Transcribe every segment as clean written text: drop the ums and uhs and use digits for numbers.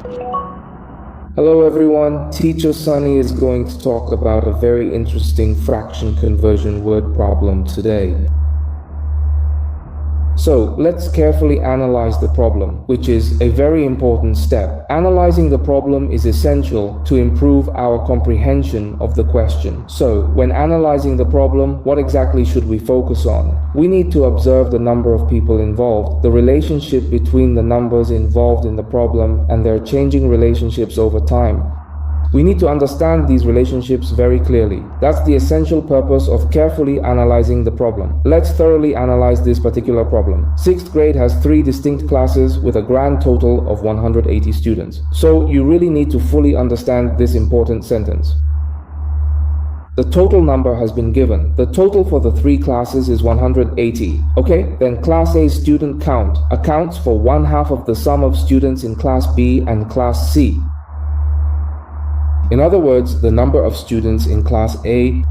Hello everyone, Teacher Sunny is going to talk about a very interesting fraction conversion word problem today. So let's carefully analyze the problem, which is a very important step. Analyzing the problem is essential to improve our comprehension of the question. So when analyzing the problem, what exactly should we focus on? We need to observe the number of people involved, the relationship between the numbers involved in the problem, and their changing relationships over time. We need to understand these relationships very clearly. That's the essential purpose of carefully analyzing the problem. Let's thoroughly analyze this particular problem. 6th grade has 3 distinct classes with a grand total of 180 students. So you really need to fully understand this important sentence. The total number has been given. The total for the 3 classes is 180. Okay, then Class A student count accounts for 1/2 of the sum of students in Class B and Class C. In other words, the number of students in Class A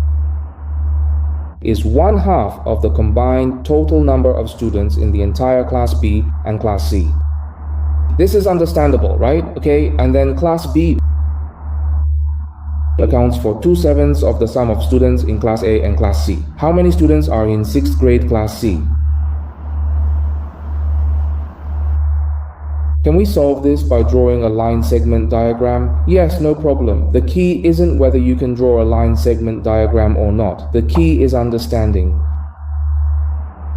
is 1/2 of the combined total number of students in the entire Class B and Class C. This is understandable, right? Okay, and then Class B accounts for 2/7 of the sum of students in Class A and Class C. How many students are in 6th grade Class C? Can we solve this by drawing a line segment diagram? Yes, no problem. The key isn't whether you can draw a line segment diagram or not. The key is understanding.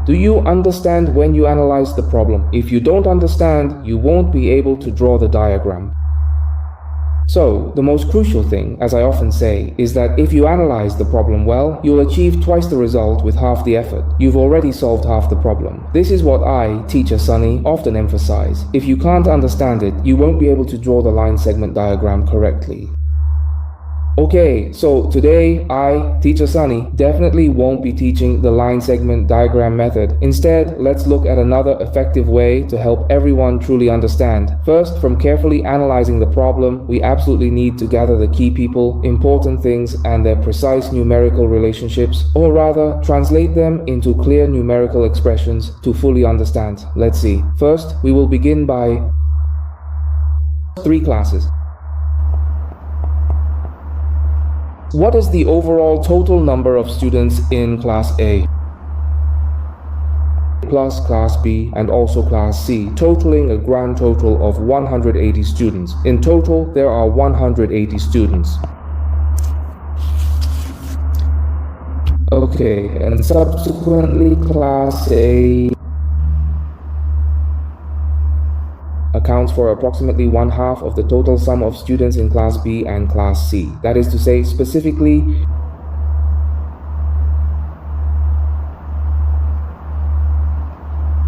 Do you understand when you analyze the problem? If you don't understand, you won't be able to draw the diagram. So, the most crucial thing, as I often say, is that if you analyze the problem well, you'll achieve twice the result with half the effort. You've already solved half the problem. This is what I, Teacher Sunny, often emphasize. If you can't understand it, you won't be able to draw the line segment diagram correctly. Okay, so today I, Teacher Sunny, definitely won't be teaching the line segment diagram method. Instead, let's look at another effective way to help everyone truly understand. First, from carefully analyzing the problem, we absolutely need to gather the key people, important things, and their precise numerical relationships, or rather, translate them into clear numerical expressions to fully understand. Let's see. First, we will begin by 3 classes. What is the overall total number of students in Class A plus Class B and also Class C, totaling a grand total of 180 students? In total, there are 180 students. Okay, and subsequently Class A accounts for approximately 1/2 of the total sum of students in Class B and Class C. That is to say, specifically,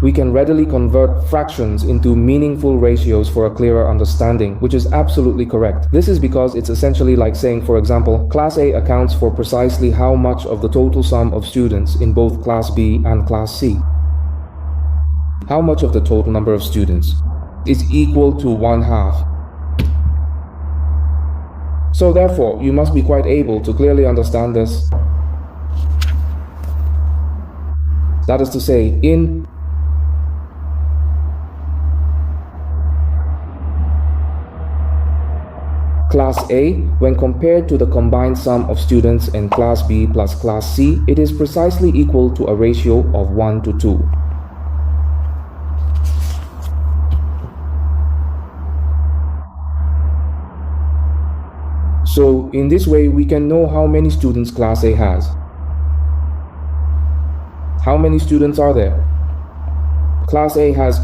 we can readily convert fractions into meaningful ratios for a clearer understanding, which is absolutely correct. This is because it's essentially like saying, for example, Class A accounts for precisely how much of the total sum of students in both Class B and Class C. How much of the total number of students is equal to 1/2. So therefore, you must be quite able to clearly understand this. That is to say, in Class A, when compared to the combined sum of students in Class B plus Class C, it is precisely equal to a ratio of 1 to 2. So, in this way, we can know how many students Class A has. How many students are there? Class A has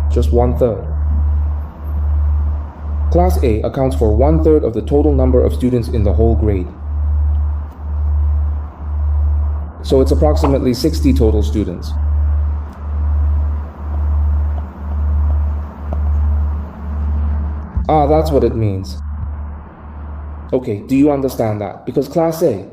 just 1/3. Class A accounts for 1/3 of the total number of students in the whole grade. So it's approximately 60 total students. Ah, that's what it means. Okay, do you understand that? Because Class A,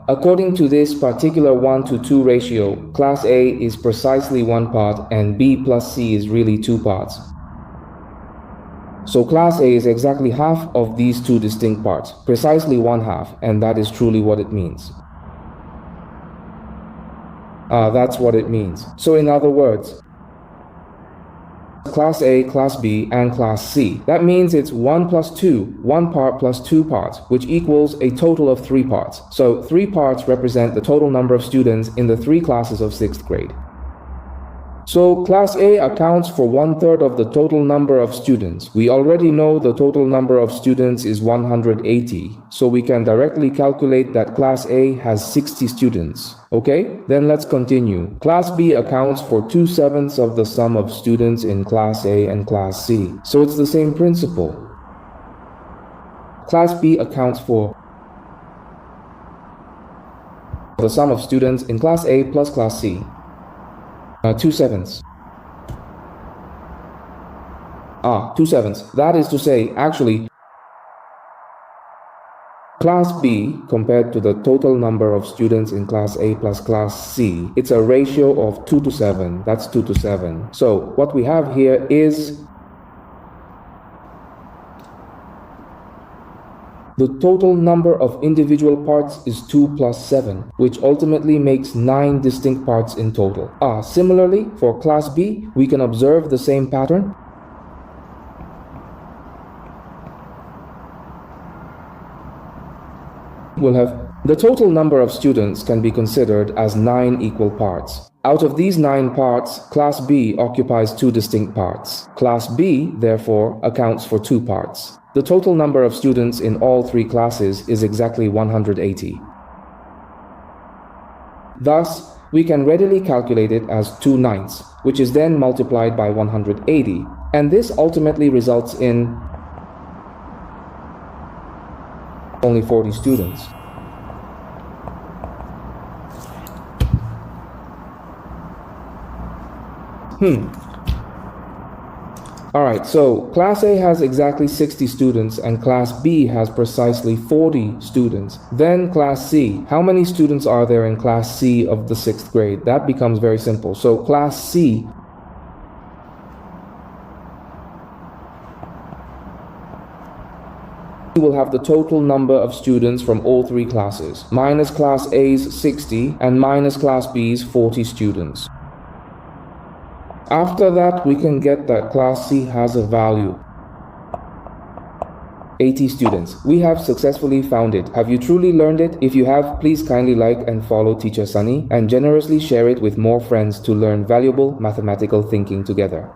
according to this particular 1 to 2 ratio, Class A is precisely 1 part and B plus C is really 2 parts. So Class A is exactly half of these 2 distinct parts, precisely 1/2, and that is truly what it means. That's what it means. So in other words, Class A, Class B, and Class C. That means it's 1 plus 2, 1 part plus 2 parts, which equals a total of 3 parts. So 3 parts represent the total number of students in the 3 classes of 6th grade. So Class A accounts for 1/3 of the total number of students. We already know the total number of students is 180, so we can directly calculate that Class A has 60 students. Okay, then let's continue. Class B accounts for 2/7 of the sum of students in Class A and Class C. So it's the same principle. Class B accounts for the sum of students in Class A plus Class C. 2/7. 2/7. That is to say, actually, Class B compared to the total number of students in Class A plus Class C, it's a ratio of 2 to 7. That's 2 to 7. So what we have here is the total number of individual parts is 2 plus 7, which ultimately makes 9 distinct parts in total. Similarly, for Class B, we can observe the same pattern. We'll have the total number of students can be considered as 9 equal parts. Out of these 9 parts, Class B occupies 2 distinct parts. Class B, therefore, accounts for 2 parts. The total number of students in all 3 classes is exactly 180. Thus, we can readily calculate it as 2/9, which is then multiplied by 180, and this ultimately results in only 40 students. Alright, so Class A has exactly 60 students and Class B has precisely 40 students. Then Class C, how many students are there in Class C of the 6th grade? That becomes very simple. So Class C will have the total number of students from all 3 classes, minus Class A's 60 and minus Class B's 40 students. After that, we can get that Class C has a value. 80 students. We have successfully found it. Have you truly learned it? If you have, please kindly like and follow Teacher Sunny and generously share it with more friends to learn valuable mathematical thinking together.